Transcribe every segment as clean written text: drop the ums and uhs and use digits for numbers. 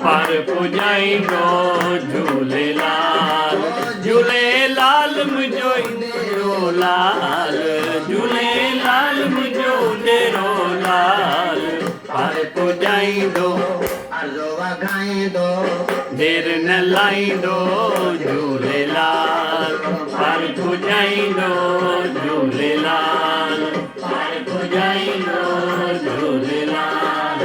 पर पुॼाईंदो झूलेलाल झूलेलाल मुंहिंजो ईंदो लाल झूलेलाल मुंहिंजो ॾेरो लाल पर पुॼाईंदो अर्ज़ो वधाईंदो देर न लाईंदो झूलेलाल पर पुॼाईंदो झूलेलाल पर पुॼाईंदो झूलेलाल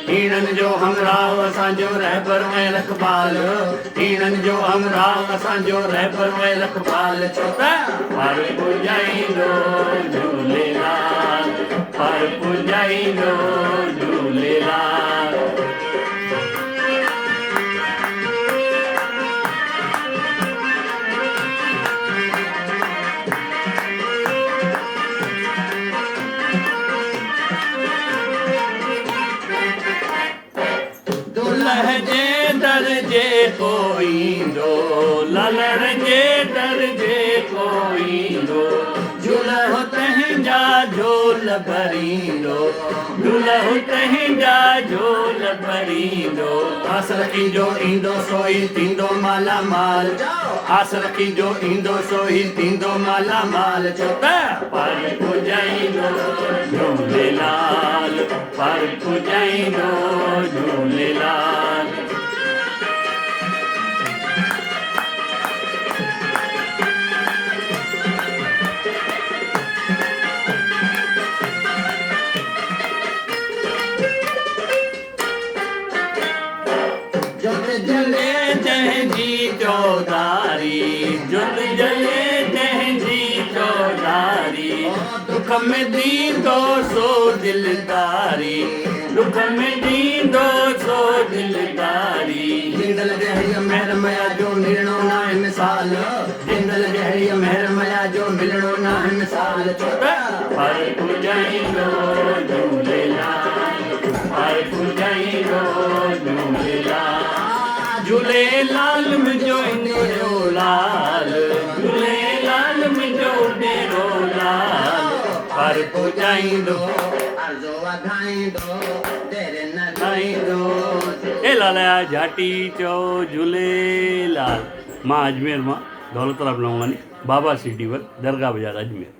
हीणनि जो हमराव असांजो रहबर ऐं रखबाल हीणनि जो हमराव असांजो रहबर ऐं रखबाल छो त पर पुॼाईंदो झूलेलाल पर पुॼाईंदो झूलेलाल दुल्ह जे दर जे कोईंदो ललड़ जे दर जे कोईंदो झूलह तंहिंजा झोल भरींदो झूलह तंहिंजा झोल भरींदो आस रखींदो ईंदो सोई थींदो माला माल आस रखींदो ईंदो सोई थींदो माला माल छो त पर पुॼाईंदो झूलेलाल पर पुॼाईंदो झूलेलाल जले जंहिंजी चौधारी जुल जले जंहिंजी चौधारी दुख में ॾींदो सो दिलदारी दुख में ॾींदो सो दिलदारी जिंदल जहिड़ी महर मया जो मिलणो न आहे मिसाल जिंदल जहिड़ी महर मया जो मिलणो न आहे मिसाल छो त पर पुॼाईंदो झूलेलाल पर पुॼाईंदो झूलेलाल झूलेलाल मुंहिंजो ईंदो लाल झूलेलाल मुंहिंजो ॾेरो लाल पर पुॼाईंदो अर्ज़ो वधाईंदो देर न लाईंदो ए लालया झाटी चओ झूलेलाल मां अजमेर मां दौलतराम नवानी बाबा सिटी वर दरगाह बाज़ार अजमेर।